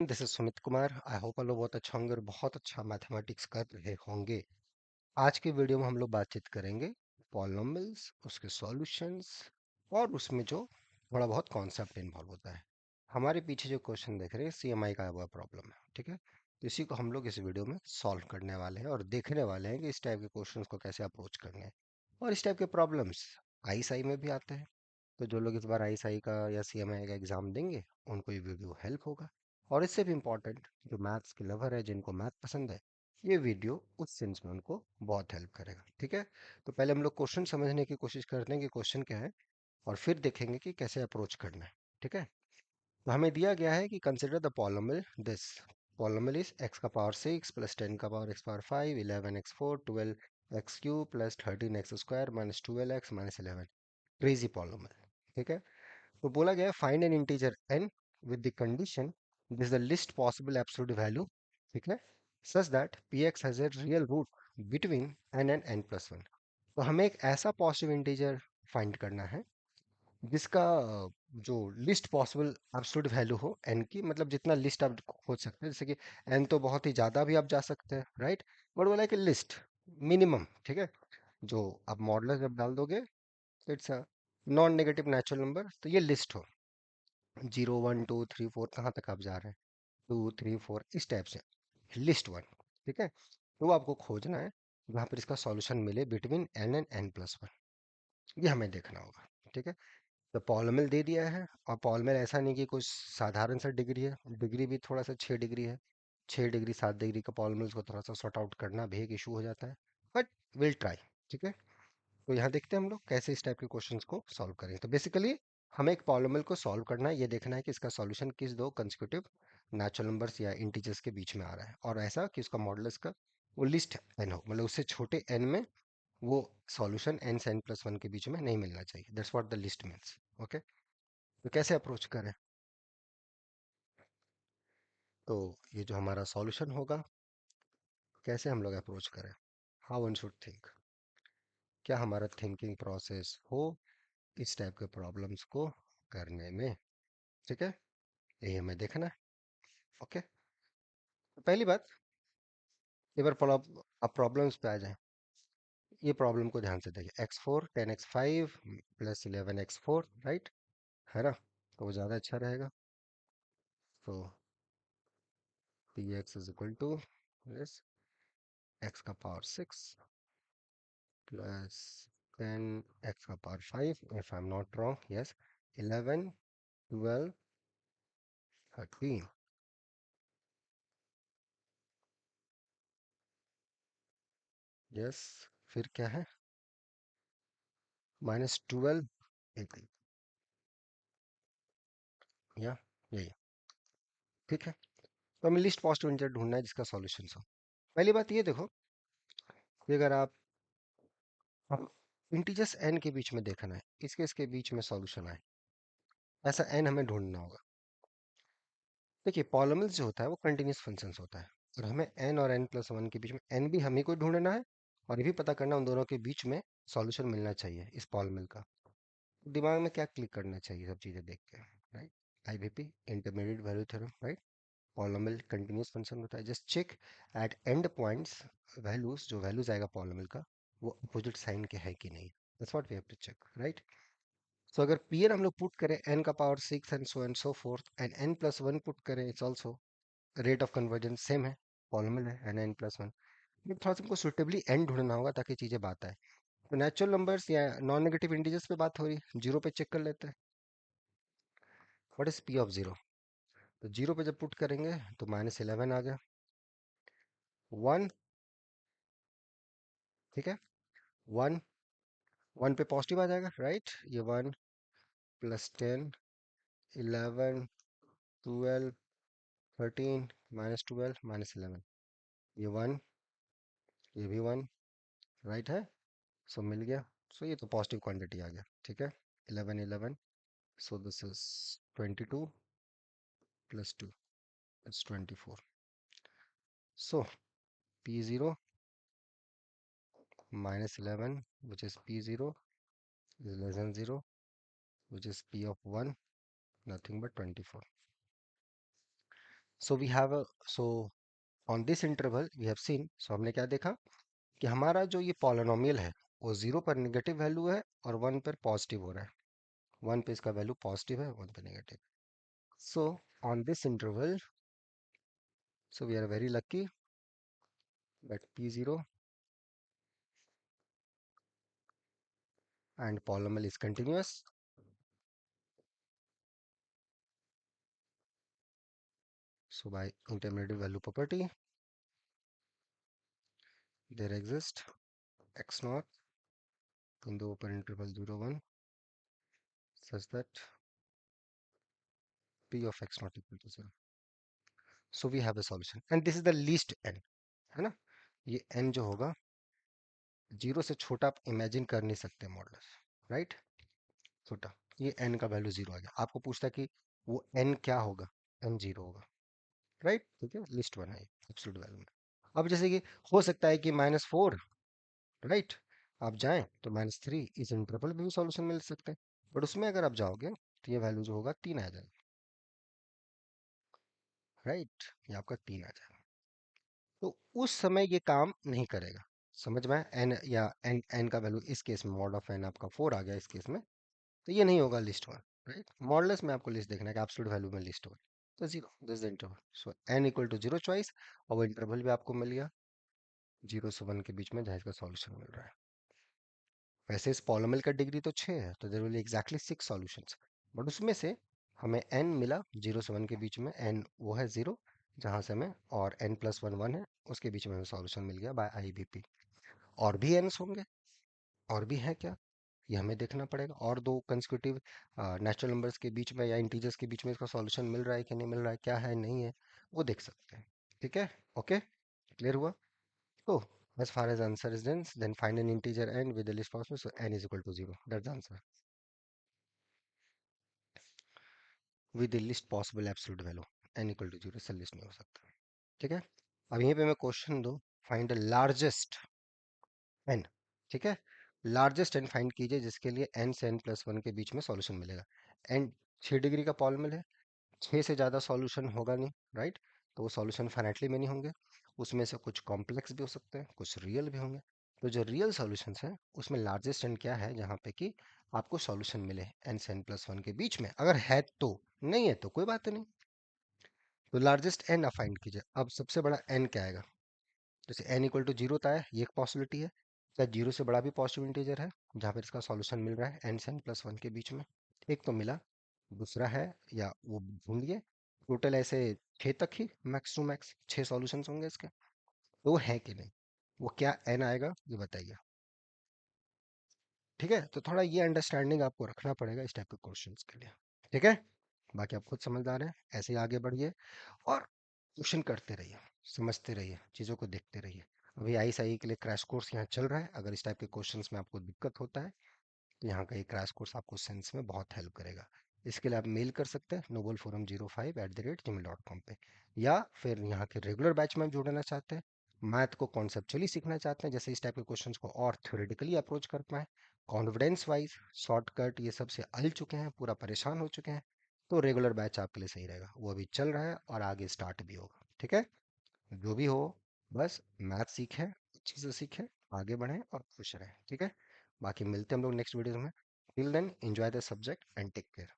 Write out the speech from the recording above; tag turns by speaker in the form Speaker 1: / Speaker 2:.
Speaker 1: This is Sumit Kumar. I hope आप लोग बहुत अच्छा होंगे और बहुत अच्छा मैथमेटिक्स कर रहे होंगे। आज की वीडियो में हम लोग बातचीत करेंगे पॉलिनॉमियल्स, उसके सॉल्यूशंस और उसमें जो थोड़ा बहुत कॉन्सेप्ट इन्वॉल्व होता है। हमारे पीछे जो क्वेश्चन देख रहे हैं सीएमआई का हुआ प्रॉब्लम है, ठीक है। तो इसी को हम लोग इस वीडियो में सॉल्व करने वाले हैं और देखने वाले हैं कि इस टाइप के क्वेश्चंस को कैसे अप्रोच करने हैं। और इस टाइप के प्रॉब्लम्स आईएसआई में भी आते हैं। तो जो लोग इस बार आईएसआई का या सीएमआई का एग्जाम देंगे उनको ये वीडियो हेल्प होगा। और इससे भी इम्पोर्टेंट, जो मैथ्स के लवर है, जिनको मैथ पसंद है, ये वीडियो उस सेंस में उनको बहुत हेल्प करेगा, ठीक है। तो पहले हम लोग क्वेश्चन समझने की कोशिश करते हैं कि क्वेश्चन क्या है, और फिर देखेंगे कि कैसे अप्रोच करना है, ठीक है। तो हमें दिया गया है कि consider the polynomial this. Polynomial is x का पावर 6 प्लस 10 का power x power 5 11x4 12x³ plus 13x² minus 12x minus 11। Crazy polynomial, ठीक है। तो बोला गया है find an integer n with the condition this is the least possible absolute value, ठीक है, such that px has a real root between n and n+1। तो हमें एक ऐसा पॉजिटिव इंटीजर फाइंड करना है जिसका जो लिस्ट पॉसिबल एब्सोल्यूट वैल्यू हो n की, मतलब जितना लिस्ट आप खोज सकते हैं। जैसे कि n तो बहुत ही ज़्यादा भी आप जा सकते हैं, राइट। बट बोला है कि लिस्ट मिनिमम, ठीक है। जो आप मॉडलर जब डाल दोगे, it's a non negative natural number, तो ये लिस्ट हो 0 1 2 3 4, कहाँ तक आप जा रहे हैं, 2 3 4, इस टाइप से लिस्ट वन, ठीक है। तो वो आपको खोजना है जहाँ पर इसका सॉल्यूशन मिले बिटवीन n एंड n+1। ये हमें देखना होगा, ठीक है। तो पॉलिनॉमियल दे दिया है, और पॉलिनॉमियल ऐसा नहीं कि कुछ साधारण सा डिग्री है, डिग्री भी थोड़ा सा 6 डिग्री है। 6 डिग्री 7 डिग्री का पॉलिनॉमियल को थोड़ा सा सॉर्ट आउट करना भी एक इशू हो जाता है, बट विल ट्राई, ठीक है। तो यहाँ देखते हैं हम लोग कैसे इस टाइप के क्वेश्चंस को सॉल्व करें। तो बेसिकली हमें एक पॉलिनॉमियल को सॉल्व करना है, ये देखना है कि इसका सॉल्यूशन किस दो कंसेक्यूटिव नेचुरल नंबर्स या इंटीजर्स के बीच में आ रहा है, और ऐसा कि उसका मॉडुलस का वो लिस्ट n हो, मतलब उससे छोटे n में वो सॉल्यूशन n से n+1 के बीच में नहीं मिलना चाहिए। That's what the list means, okay. तो कैसे अप्रोच करें, तो ये जो हमारा सॉल्यूशन होगा, कैसे हम लोग अप्रोच करें, हाउ वन शुड थिंक, क्या हमारा थिंकिंग प्रोसेस हो इस टाइप के प्रॉब्लम्स को करने में, ठीक है। यही हमें देखना है, ओके। तो पहली बात, एक बार अब प्रॉब्लम्स पे आ जाए। ये प्रॉब्लम को ध्यान से देखिए, x4 10x5 plus 11x4, right, है ना। तो वो ज़्यादा अच्छा रहेगा। तो px is equal to yes x का पावर 6 प्लस 10 x का power 5, if I am not wrong, yes 11 12 13, yes. फिर क्या है, -12 18, या यही, ठीक है। तो हमें लिस्ट पॉजिटिव इंटीजर ढूंढना है जिसका सॉल्यूशन हो। पहली बात ये देखो कि अगर आप इंटीजर्स n के बीच में देखना है, इसके इसके बीच में सॉल्यूशन आए, ऐसा n हमें ढूंढना होगा। देखिए पॉलिनॉमियल्स जो होता है वो कंटिन्यूस फंक्शंस होता है, और हमें n और n+1 के बीच में n भी हम ही को ढूंढना है, और ये भी पता करना उन दोनों के बीच में सॉल्यूशन मिलना चाहिए इस पॉलिनॉमियल का। दिमाग में क्या क्लिक करना चाहिए सब चीज़ें देख के, right. IVP, intermediate value theorem, right. Polynomial continuous function होता है, just check at end points values, जो वैल्यूज आएगा पॉलिनॉमियल का वो अपोजिट साइन के है कि नहीं। That's what we have to check, right. So अगर pn हम लोग पुट करें n का power 6 and so forth, and n+1 put करें, it's also rate of convergence same है, पॉलिनॉमियल है n+1। लेकिन थोड़ा सा हमको सुटेबली n ढूंढना होगा ताकि चीज़ें बात आए। तो नेचुरल नंबर्स या नॉन नेगेटिव इंटीजर्स पे बात हो रही है, जीरो पे चेक कर लेते हैं। What is p of zero, तो जीरो पे जब पुट करेंगे तो -11 आ गया, 1, ठीक है, 1 1 पे पॉजिटिव आ जाएगा, राइट। ये 1 प्लस 10 11 12 13 -12 -11, ये 1, ये भी 1, राइट है। सो मिल गया। सो ये तो पॉजिटिव क्वांटिटी आ गया, ठीक है। 11 11, so this is 22 plus 2, it's 24। So p0 -11 which is p0 is less than 0, which is p of 1 nothing but 24। So we have so on this interval we have seen, so हमने क्या देखा कि हमारा जो ये पॉलिनोमियल है वो zero पर नेगेटिव वैल्यू है और वन पर पॉजिटिव हो रहा है। वन पे इसका वैल्यू पॉजिटिव है, वन पे negative. So on this interval, so we are very lucky that p0 and polynomial is continuous. So by intermediate value property, there exists x naught in the open interval 0 1 such that p of x naught equal to 0. So we have a solution and this is the least n, है ना। ये n जो होगा zero से छोटा आप imagine कर नहीं सकते मॉडल्स, राइट। छोटा, ये n का वैल्यू जीरो आ गया, आपको पूछता है कि वो n क्या होगा, n जीरो होगा, राइट। ठीक है, लिस्ट वन है एब्सोल्यूट वैल्यू में। अब जैसे कि हो सकता है कि -4, राइट, आप जाएं तो -3 इस इंटरवल में भी सॉल्यूशन मिल सकते हैं, बट उसमें अगर आप जाओगे तो ये वैल्यू जो होगा 3 आ जाएगा, राइट, ये आपका 3 आ जाएगा। तो उस समय ये काम नहीं करेगा, समझ में, एन या एन एन का वैल्यू इस केस में मॉड ऑफ एन आपका 4 आ गया इस केस में, तो ये नहीं होगा लिस्ट वन, राइट। मॉडलेस में आपको लिस्ट देखना है कि एब्सोल्यूट वैल्यू में लिस्ट वन, तो zero, this is the interval. So n equal to zero choice, और वो इंटरवल भी आपको मिल गया 0 से 1 के बीच में जहाँ इसका सॉल्यूशन मिल रहा है। वैसे इस पॉलिनॉमियल का डिग्री तो 6 है, तो there will exactly 6 solutions, but उसमें से हमें n मिला 0 से 1 के बीच में, n वो है 0 जहाँ से हमें, और n प्लस 1 1 है, उसके बीच में हमें सॉल्यूशन मिल गया बाय IBP। और भी n's होंगे, और भी है क्या, ये हमें देखना पड़ेगा, और दो कंसेक्यूटिव नेचुरल नंबर्स के बीच में या इंटीजर्स के बीच में इसका सॉल्यूशन मिल रहा है कि नहीं मिल रहा है, क्या है नहीं है, वो देख सकते हैं। ठीक है, ओके, क्लियर हुआ। तो as far as answer is then find an integer n with the least possible, so n is equal to 0, that's the answer, with the least possible absolute value, n equal to 0 इससे list नहीं हो सकता। ठीक है, अब यहीं पे मैं क्वेश्चन दो, फाइंड द लार्जेस्ट n। ठीक है, लार्जेस्ट n फाइंड कीजिए जिसके लिए n से n प्लस वन के बीच में सॉल्यूशन मिलेगा। n 6 डिग्री का पॉलिनॉमियल है, 6 से ज़्यादा सॉल्यूशन होगा नहीं, राइट, तो वो सॉल्यूशन फाइनाइटली में नहीं होंगे, उसमें से कुछ कॉम्प्लेक्स भी हो सकते हैं, कुछ रियल भी होंगे। तो जो रियल सॉल्यूशंस हैं उसमें लार्जेस्ट एंड क्या है जहाँ पे कि आपको सॉल्यूशन मिले एन से एन प्लस वन के बीच में, अगर है तो, नहीं है तो कोई बात नहीं। तो लार्जेस्ट एन आप फाइंड कीजिए। अब सबसे बड़ा एन क्या आएगा, जैसे एन इक्वल टू जीरो था, ये एक पॉसिबिलिटी है, क्या जीरो से बड़ा भी पॉजिटिव इंटीजर है जहाँ पर इसका सॉल्यूशन मिल रहा है एन से एन प्लस वन के बीच में, एक तो मिला, दूसरा है, या वो ढूंढिए। टोटल ऐसे 6 तक ही, मैक्स टू मैक्स 6 सॉल्यूशंस होंगे इसके, तो वो है कि नहीं, वो क्या एन आएगा ये बताइए। ठीक है, तो थोड़ा ये अंडरस्टैंडिंग आपको रखना पड़ेगा इस टाइप के क्वेश्चंस के लिए। ठीक है, बाकी आप खुद समझदार हैं, ऐसे ही आगे बढ़िए और क्वेश्चन करते रहिए, समझते रहिए, चीज़ों को देखते रहिए। अभी ISI के लिए क्रैश कोर्स यहाँ चल रहा है, अगर इस टाइप के क्वेश्चंस में आपको दिक्कत होता है तो यहाँ का ये क्रैश कोर्स आपको सेंस में बहुत हेल्प करेगा। इसके लिए आप मेल कर सकते हैं novelforum05@gmail.com पे, या फिर यहाँ के रेगुलर बैच में आप जुड़ना चाहते हैं, मैथ को कॉन्सेप्चुअली सीखना चाहते हैं, जैसे इस टाइप के क्वेश्चंस को और थ्योरेटिकली अप्रोच कर पाए, कॉन्फिडेंस वाइज शॉर्टकट ये सब से अल चुके हैं, पूरा परेशान हो चुके हैं, तो रेगुलर बैच आपके लिए सही रहेगा। वो अभी चल रहा है और आगे स्टार्ट भी होगा। ठीक है, जो भी हो, बस मैथ सीखें, अच्छे से सीखें, आगे बढ़ें और खुश रहें। ठीक है, बाकी मिलते हैं हम लोग नेक्स्ट वीडियो में। Till then enjoy the subject and take care.